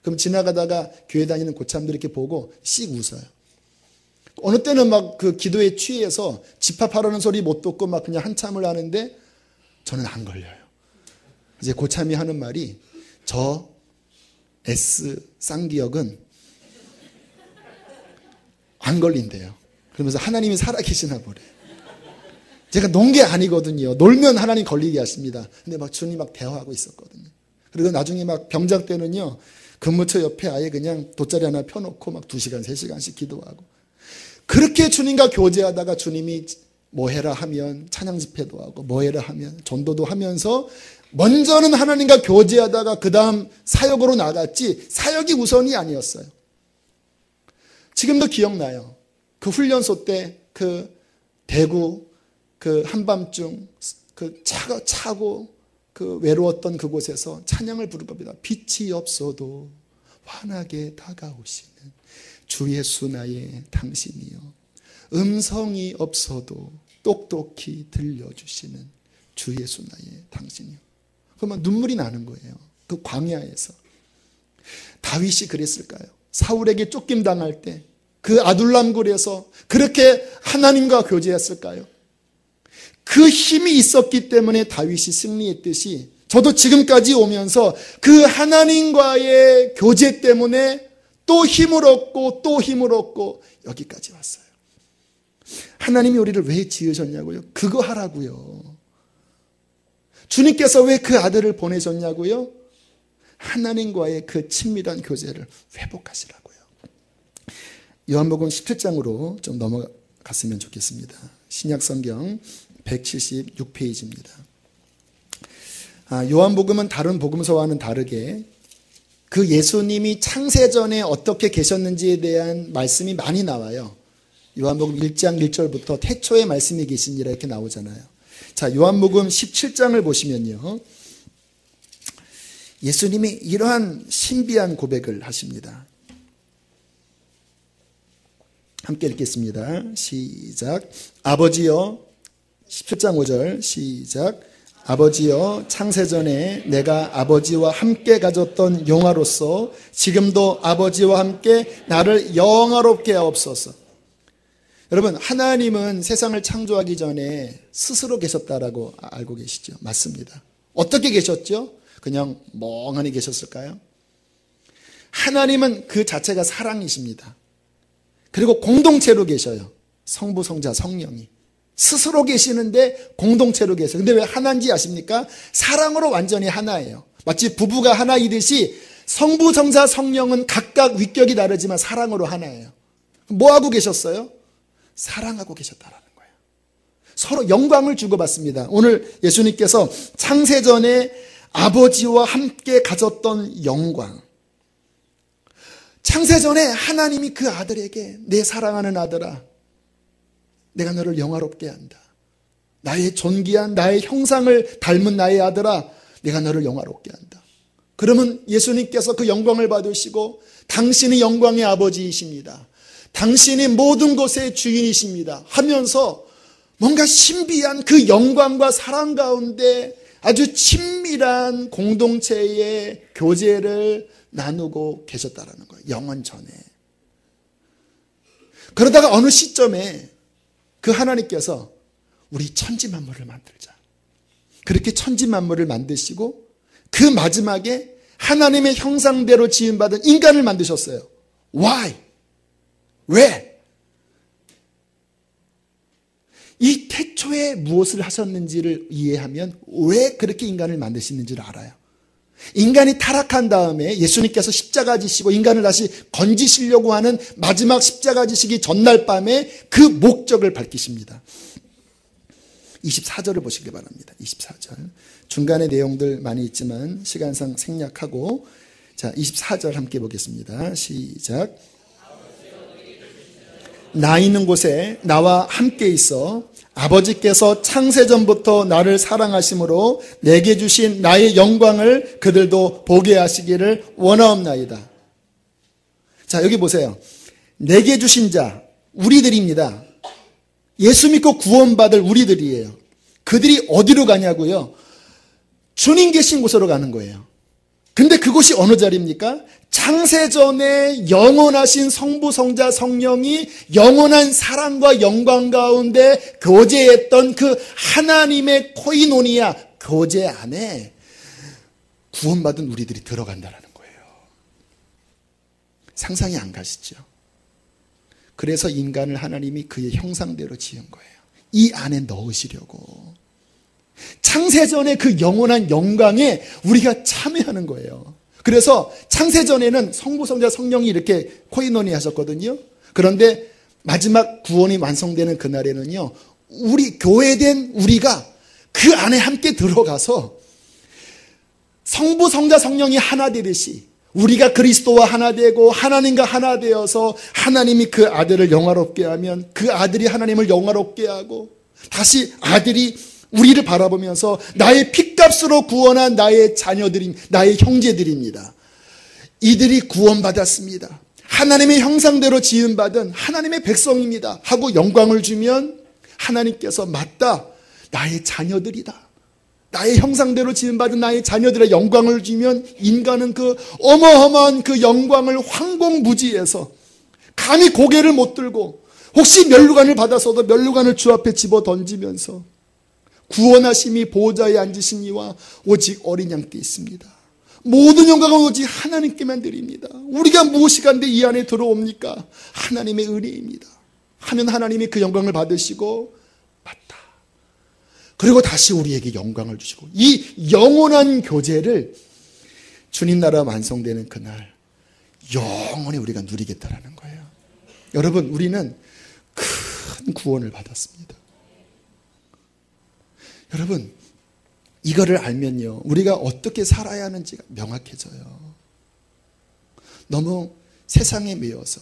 [SPEAKER 1] 그럼 지나가다가 교회 다니는 고참들이 이렇게 보고 씩 웃어요. 어느 때는 막 그 기도에 취해서 집합하라는 소리 못 듣고 막 그냥 한참을 하는데 저는 안 걸려요. 이제 고참이 하는 말이 저 S 쌍기역은 안 걸린대요. 그러면서 하나님이 살아계시나 보래. 제가 논 게 아니거든요. 놀면 하나님 걸리게 하십니다. 근데 막 주님 막 대화하고 있었거든요. 그리고 나중에 막 병장 때는요, 근무처 옆에 아예 그냥 돗자리 하나 펴놓고 막 2시간, 3시간씩 기도하고. 그렇게 주님과 교제하다가 주님이 뭐 해라 하면 찬양 집회도 하고, 뭐 해라 하면 전도도 하면서 먼저는 하나님과 교제하다가 그 다음 사역으로 나갔지, 사역이 우선이 아니었어요. 지금도 기억나요. 그 훈련소 때 그 대구 그 한밤중 그 차고 그 외로웠던 그곳에서 찬양을 부를 겁니다. 빛이 없어도 환하게 다가오시는 주 예수 나의 당신이요. 음성이 없어도 똑똑히 들려주시는 주 예수 나의 당신이요. 그러면 눈물이 나는 거예요. 그 광야에서. 다윗이 그랬을까요? 사울에게 쫓김당할 때 그 아둘람굴에서 그렇게 하나님과 교제했을까요? 그 힘이 있었기 때문에 다윗이 승리했듯이 저도 지금까지 오면서 그 하나님과의 교제 때문에 또 힘을 얻고 또 힘을 얻고 여기까지 왔어요. 하나님이 우리를 왜 지으셨냐고요? 그거 하라고요. 주님께서 왜 그 아들을 보내셨냐고요? 하나님과의 그 친밀한 교제를 회복하시라고요. 요한복음 17장으로 좀 넘어갔으면 좋겠습니다. 신약성경 176페이지입니다. 요한복음은 다른 복음서와는 다르게 그 예수님이 창세전에 어떻게 계셨는지에 대한 말씀이 많이 나와요. 요한복음 1장 1절부터 태초에 말씀이 계시니라 이렇게 나오잖아요. 자, 요한복음 17장을 보시면요, 예수님이 이러한 신비한 고백을 하십니다. 함께 읽겠습니다. 시작. 아버지여, 17장 5절 시작. 아버지여, 창세전에 내가 아버지와 함께 가졌던 영화로서 지금도 아버지와 함께 나를 영화롭게 하옵소서. 여러분, 하나님은 세상을 창조하기 전에 스스로 계셨다라고 알고 계시죠? 맞습니다. 어떻게 계셨죠? 그냥 멍하니 계셨을까요? 하나님은 그 자체가 사랑이십니다. 그리고 공동체로 계셔요. 성부, 성자, 성령이. 스스로 계시는데 공동체로 계세요. 근데 왜 하나인지 아십니까? 사랑으로 완전히 하나예요. 마치 부부가 하나이듯이 성부, 성자, 성령은 각각 위격이 다르지만 사랑으로 하나예요. 뭐 하고 계셨어요? 사랑하고 계셨다라는 거예요. 서로 영광을 주고받습니다. 오늘 예수님께서 창세전에 아버지와 함께 가졌던 영광. 창세전에 하나님이 그 아들에게 내 사랑하는 아들아, 내가 너를 영화롭게 한다. 나의 존귀한 나의 형상을 닮은 나의 아들아, 내가 너를 영화롭게 한다. 그러면 예수님께서 그 영광을 받으시고 당신이 영광의 아버지이십니다. 당신이 모든 것의 주인이십니다 하면서 뭔가 신비한 그 영광과 사랑 가운데 아주 친밀한 공동체의 교제를 나누고 계셨다라는 거예요. 영원 전에. 그러다가 어느 시점에 그 하나님께서 우리 천지만물을 만들자. 그렇게 천지만물을 만드시고 그 마지막에 하나님의 형상대로 지음받은 인간을 만드셨어요. Why? 왜? 이 태초에 무엇을 하셨는지를 이해하면 왜 그렇게 인간을 만드시는지를 알아요. 인간이 타락한 다음에 예수님께서 십자가 지시고 인간을 다시 건지시려고 하는 마지막 십자가 지시기 전날 밤에 그 목적을 밝히십니다. 24절을 보시기 바랍니다. 24절. 중간에 내용들 많이 있지만 시간상 생략하고, 자, 24절 함께 보겠습니다. 시작. 나 있는 곳에 나와 함께 있어 아버지께서 창세전부터 나를 사랑하심으로 내게 주신 나의 영광을 그들도 보게 하시기를 원하옵나이다. 자, 여기 보세요. 내게 주신 자, 우리들입니다. 예수 믿고 구원받을 우리들이에요. 그들이 어디로 가냐고요? 주님 계신 곳으로 가는 거예요. 근데 그곳이 어느 자리입니까? 창세전에 영원하신 성부, 성자, 성령이 영원한 사랑과 영광 가운데 교제했던 그 하나님의 코이노니아, 교제 안에 구원받은 우리들이 들어간다는 거예요. 상상이 안 가시죠? 그래서 인간을 하나님이 그의 형상대로 지은 거예요. 이 안에 넣으시려고. 창세전의 그 영원한 영광에 우리가 참여하는 거예요. 그래서 창세전에는 성부, 성자, 성령이 이렇게 코이노니 하셨거든요. 그런데 마지막 구원이 완성되는 그날에는요, 우리 교회된 우리가 그 안에 함께 들어가서 성부, 성자, 성령이 하나 되듯이 우리가 그리스도와 하나 되고 하나님과 하나 되어서 하나님이 그 아들을 영화롭게 하면 그 아들이 하나님을 영화롭게 하고 다시 아들이 우리를 바라보면서 나의 핏값으로 구원한 나의 자녀들임, 나의 형제들입니다. 이들이 구원받았습니다. 하나님의 형상대로 지음받은 하나님의 백성입니다 하고 영광을 주면 하나님께서 맞다, 나의 자녀들이다, 나의 형상대로 지음받은 나의 자녀들의 영광을 주면 인간은 그 어마어마한 그 영광을 황공무지에서 감히 고개를 못 들고 혹시 면류관을 받아서도 면류관을 주 앞에 집어 던지면서 구원하심이 보호자에 앉으신 이와 오직 어린 양께 있습니다. 모든 영광은 오직 하나님께만 드립니다. 우리가 무엇이 간데 이 안에 들어옵니까? 하나님의 은혜입니다 하면 하나님이 그 영광을 받으시고 맞다, 그리고 다시 우리에게 영광을 주시고 이 영원한 교제를 주님 나라 완성되는 그날 영원히 우리가 누리겠다라는 거예요. 여러분, 우리는 큰 구원을 받았습니다. 여러분, 이거를 알면요, 우리가 어떻게 살아야 하는지가 명확해져요. 너무 세상에 매여서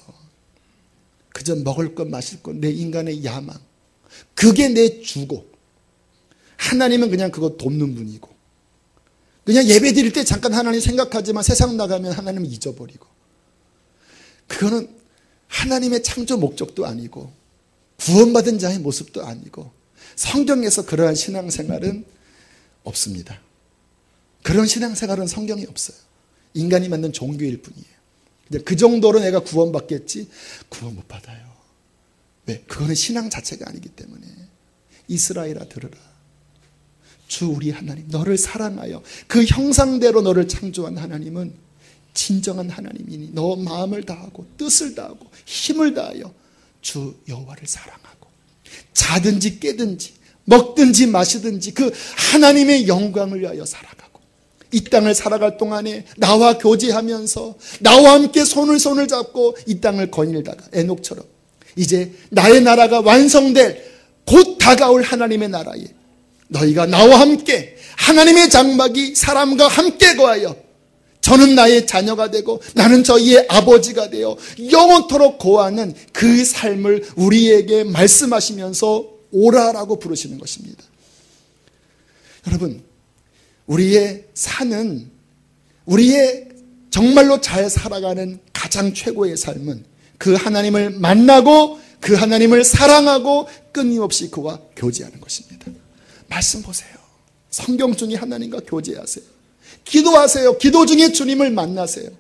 [SPEAKER 1] 그저 먹을 것 마실 것, 내 인간의 야망, 그게 내 주고 하나님은 그냥 그거 돕는 분이고 그냥 예배 드릴 때 잠깐 하나님 생각하지만 세상 나가면 하나님을 잊어버리고, 그거는 하나님의 창조 목적도 아니고 구원받은 자의 모습도 아니고 성경에서 그러한 신앙생활은 없습니다. 그런 신앙생활은 성경이 없어요. 인간이 만든 종교일 뿐이에요. 그 정도로 내가 구원받겠지, 구원 못 받아요. 왜? 그거는 신앙 자체가 아니기 때문에. 이스라엘아 들으라, 주 우리 하나님 너를 사랑하여 그 형상대로 너를 창조한 하나님은 진정한 하나님이니 너 마음을 다하고 뜻을 다하고 힘을 다하여 주 여호와를 사랑하고 자든지 깨든지 먹든지 마시든지 그 하나님의 영광을 위하여 살아가고, 이 땅을 살아갈 동안에 나와 교제하면서 나와 함께 손을 잡고 이 땅을 거닐다가 에녹처럼 이제 나의 나라가 완성될 곧 다가올 하나님의 나라에 너희가 나와 함께 하나님의 장막이 사람과 함께 거하여 저는 나의 자녀가 되고 나는 저희의 아버지가 되어 영원토록 거하는 그 삶을 우리에게 말씀하시면서 오라라고 부르시는 것입니다. 여러분, 우리의 산은, 우리의 정말로 잘 살아가는 가장 최고의 삶은 그 하나님을 만나고 그 하나님을 사랑하고 끊임없이 그와 교제하는 것입니다. 말씀 보세요. 성경 중에 하나님과 교제하세요. 기도하세요. 기도 중에 주님을 만나세요.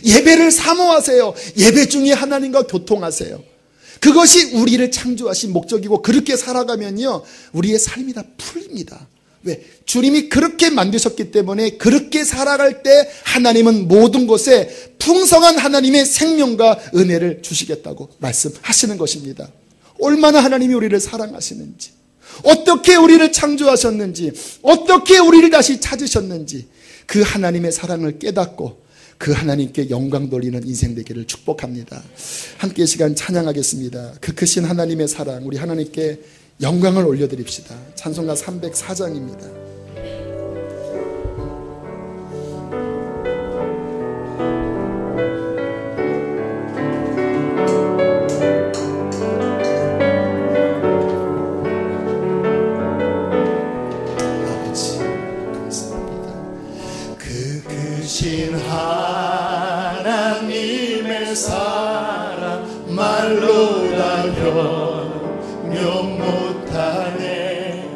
[SPEAKER 1] 예배를 사모하세요. 예배 중에 하나님과 교통하세요. 그것이 우리를 창조하신 목적이고 그렇게 살아가면요, 우리의 삶이 다 풀립니다. 왜? 주님이 그렇게 만드셨기 때문에 그렇게 살아갈 때 하나님은 모든 것에 풍성한 하나님의 생명과 은혜를 주시겠다고 말씀하시는 것입니다. 얼마나 하나님이 우리를 사랑하시는지, 어떻게 우리를 창조하셨는지, 어떻게 우리를 다시 찾으셨는지 그 하나님의 사랑을 깨닫고 그 하나님께 영광 돌리는 인생 되기를 축복합니다. 함께 시간 찬양하겠습니다. 그 크신 하나님의 사랑, 우리 하나님께 영광을 올려드립시다. 찬송가 304장입니다.
[SPEAKER 2] 하나님의 사랑 말로 다 변명 못하네.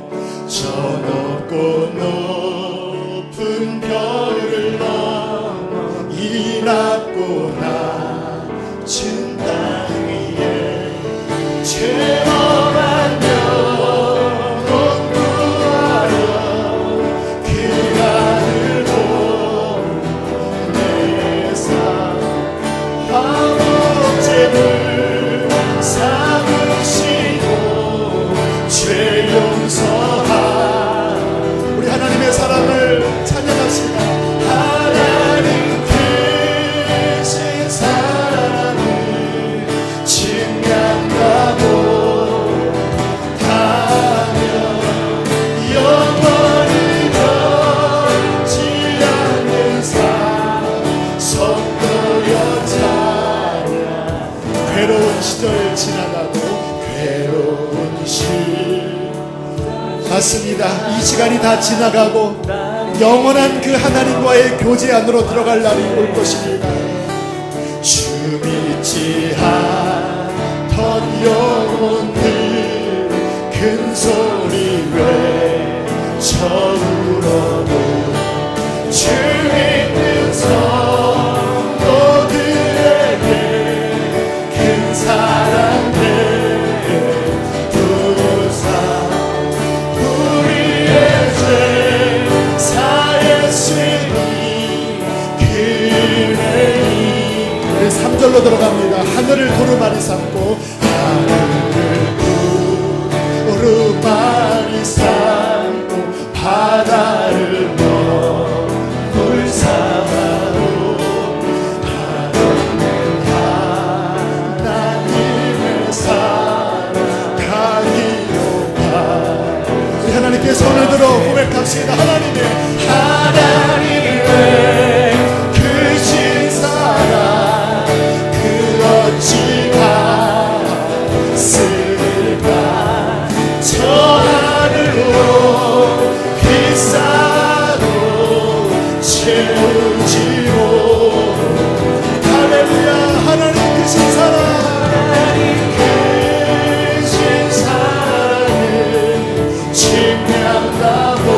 [SPEAKER 2] 저 높고 높은 별을 넘어 이 낮고 낮은 땅 위에 체험한 영혼 구하러
[SPEAKER 1] 어려운 시절 지나가고 괴로운 맞습니다. 이 시간이 다 지나가고 영원한 그 하나님과의 교제 안으로 들어갈 날이 올 것입니다. 주 믿지 않던 영혼들 큰 소리 외쳐울어도 주 믿는 성도들에게 큰 사랑을 부사 우리의 죄 사했으니 그네이 3절로 들어갑니다. 하늘을 두루마리 삼고 하늘을 두루마리 삼고 바다를 너물 삼아도 하나님의 사랑 가기로가 우리 하나님께 손을 들어 고백합시다. 하나님의 크신 사랑 그 어찌 갔을까 저 하늘로 비싸도 채우지요. 할렐루야. 하나님 크신 사랑 크신 사랑을 측량하고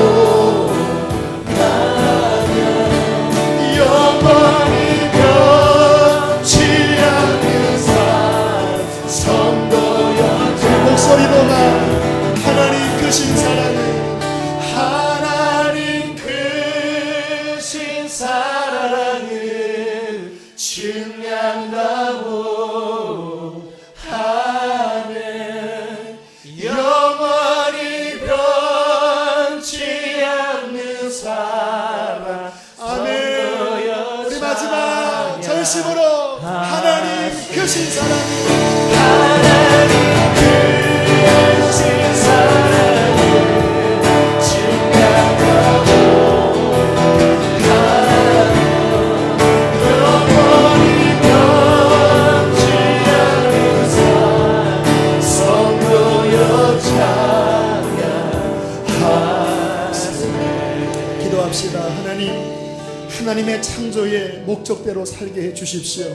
[SPEAKER 1] 영원히 변치 않는 성도여 목소리로만 하나님 크신 사랑을 하나님 크신 사랑을 측량하고 하네 영원히 변치 않는 사랑 아멘. 우리 마지막 전심으로 하나님 크신 사랑 하나님 크신 사랑을 측량하고 영원히 변치 않는 사랑 성도여 찬양하세요. 기도합시다. 하나님의 창조의 목적대로 살게 해 주십시오.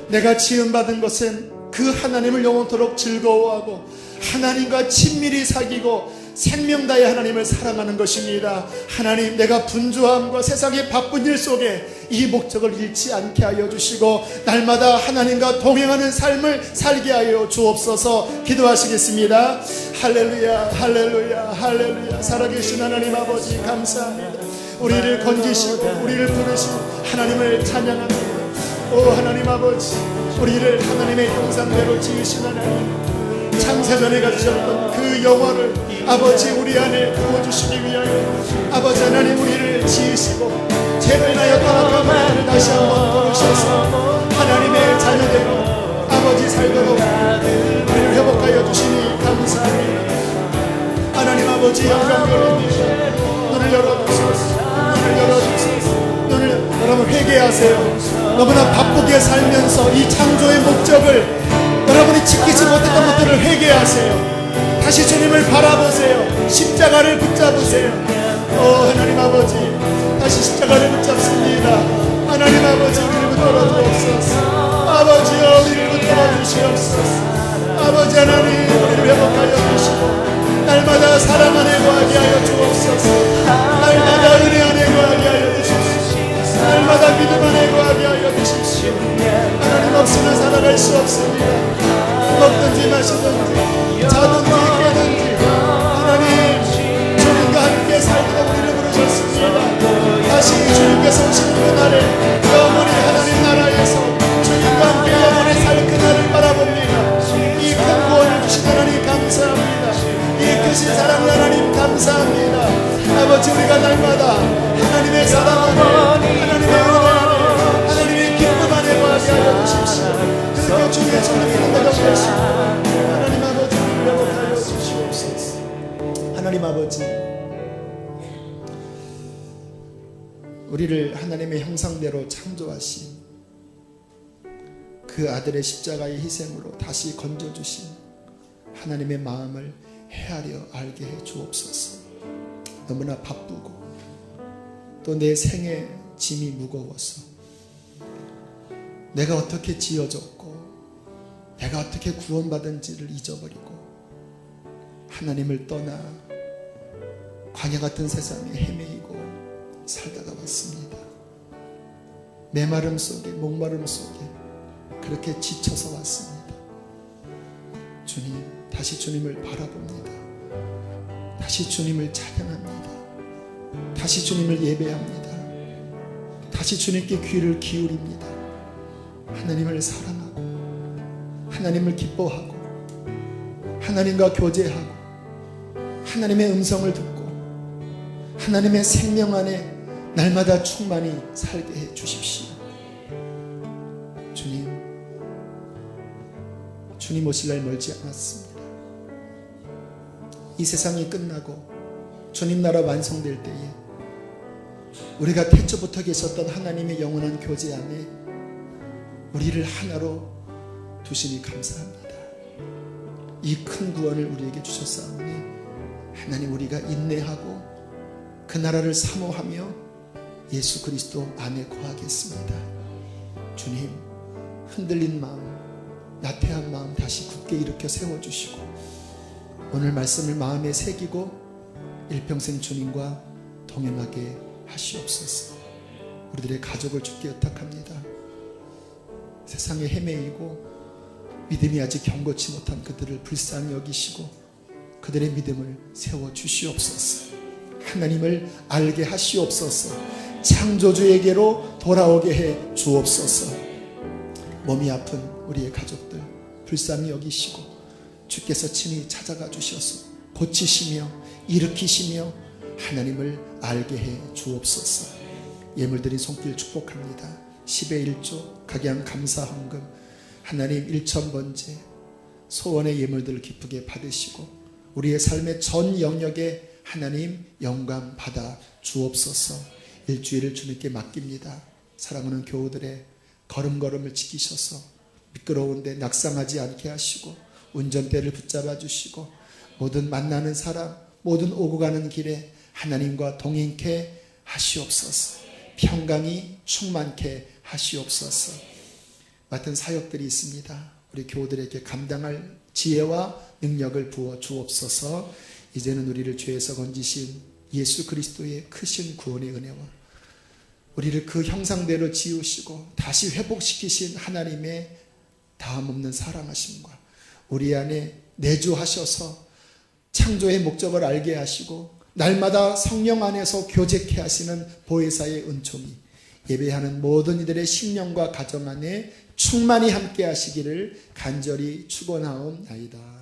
[SPEAKER 1] 내가 지음받은 것은 그 하나님을 영원토록 즐거워하고 하나님과 친밀히 사귀고 생명 다해 하나님을 사랑하는 것입니다. 하나님, 내가 분주함과 세상의 바쁜 일 속에 이 목적을 잃지 않게 하여 주시고 날마다 하나님과 동행하는 삶을 살게 하여 주옵소서. 기도하시겠습니다. 할렐루야, 할렐루야, 할렐루야. 살아계신 하나님 아버지 감사합니다. 우리를 건지시고 우리를 부르시고 하나님을 찬양합니다. 오 하나님 아버지, 우리를 하나님의 형상대로 지으신 하나님, 창세전에 가지셨던 그 영화를 아버지 우리 안에 부어주시기 위하여 아버지 하나님 우리를 지으시고 죄로 인하여 타락한 우리를 다시 한번 부르셔서 하나님의 자녀대로 아버지 살도록 우리를 회복하여 주시니 감사합니다. 하나님 아버지 영광입니다. 눈을 열어주소서. 눈을 열어주소서. 눈을 여러분 회개하세요. 너무나 바쁘게 살면서 이 창조의 목적을 여러분이 지키지 못했던 것들을 회개하세요. 다시 주님을 바라보세요. 십자가를 붙잡으세요. 하나님 아버지, 다시 십자가를 붙잡습니다. 하나님 아버지, 우리를 붙들어 주옵소서. 아버지여, 우리를 붙들어 주시옵소서. 아버지 하나님, 우리를 회복하여 주시고 날마다 사랑 안에 거하게 하여 주옵소서. 날마다 은혜 안에 거하게 하여 주십시오. 날마다 믿음 안에 거하게 하여 주십시오. 하나님 없이는 살아갈 수 없습니다. 먹든지 마시든지 자든지 깨든지 하나님 주님과 함께 살도록 우리를 부르셨습니다. 다시 주님께서 오시는 그날에 영원히 하나님 나라에서 주님과 함께 영원히 살 그날을 바라봅니다. 이 큰 구원을 주신 하나님 감사합니다. 이 크신 사랑 하나님 감사합니다. 아버지, 우리가 날마다 하나님의 사랑 안에 하나님의 은혜 안에 하나님의 기쁨 안에 거하게 하여 주십시오. 그렇게 주님의 손을 흔들어 주시고 하나님 아버지 우리를 회복하여 주시옵소서. 하나님 아버지, 우리를 하나님의 형상대로 창조하신 그 아들의 십자가의 희생으로 다시 건져주신 하나님의 마음을 헤아려 알게 해 주옵소서. 너무나 바쁘고 또 내 생의 짐이 무거워서 내가 어떻게 지어졌고 내가 어떻게 구원받은지를 잊어버리고 하나님을 떠나 광야 같은 세상에 헤매이고 살다가 왔습니다. 메마름 속에 목마름 속에 그렇게 지쳐서 왔습니다. 주님, 다시 주님을 바라봅니다. 다시 주님을 찬양합니다. 다시 주님을 예배합니다. 다시 주님께 귀를 기울입니다. 하나님을 사랑하고 하나님을 기뻐하고 하나님과 교제하고 하나님의 음성을 듣고 하나님의 생명 안에 날마다 충만히 살게 해 주십시오. 주님 오실 날 멀지 않았습니다. 이 세상이 끝나고 주님 나라 완성될 때에 우리가 태초부터 계셨던 하나님의 영원한 교제 안에 우리를 하나로 두시니 감사합니다. 이 큰 구원을 우리에게 주셨사오니 하나님, 우리가 인내하고 그 나라를 사모하며 예수 그리스도 안에 거하겠습니다. 주님, 흔들린 마음, 나태한 마음 다시 굳게 일으켜 세워주시고 오늘 말씀을 마음에 새기고 일평생 주님과 동행하게 하시옵소서. 우리들의 가족을 주께 의탁합니다. 세상에 헤매이고 믿음이 아직 견고치 못한 그들을 불쌍히 여기시고 그들의 믿음을 세워주시옵소서. 하나님을 알게 하시옵소서. 창조주에게로 돌아오게 해 주옵소서. 몸이 아픈 우리의 가족들 불쌍히 여기시고 주께서 친히 찾아가 주셔서 고치시며 일으키시며 하나님을 알게 해 주옵소서. 예물드린 손길 축복합니다. 10의 1조 각양 감사 헌금 하나님 1,000번째 소원의 예물들을 기쁘게 받으시고 우리의 삶의 전 영역에 하나님 영광 받아 주옵소서. 일주일을 주님께 맡깁니다. 사랑하는 교우들의 걸음걸음을 지키셔서 미끄러운데 낙상하지 않게 하시고 운전대를 붙잡아 주시고 모든 만나는 사람 모든 오고 가는 길에 하나님과 동행케 하시옵소서. 평강이 충만케 하시옵소서. 맡은 사역들이 있습니다. 우리 교우들에게 감당할 지혜와 능력을 부어 주옵소서. 이제는 우리를 죄에서 건지신 예수 그리스도의 크신 구원의 은혜와 우리를 그 형상대로 지으시고 다시 회복시키신 하나님의 다함없는 사랑하심과 우리 안에 내주하셔서 창조의 목적을 알게 하시고 날마다 성령 안에서 교제케 하시는 보혜사의 은총이 예배하는 모든 이들의 심령과 가정 안에 충만히 함께 하시기를 간절히 축원하옵나이다.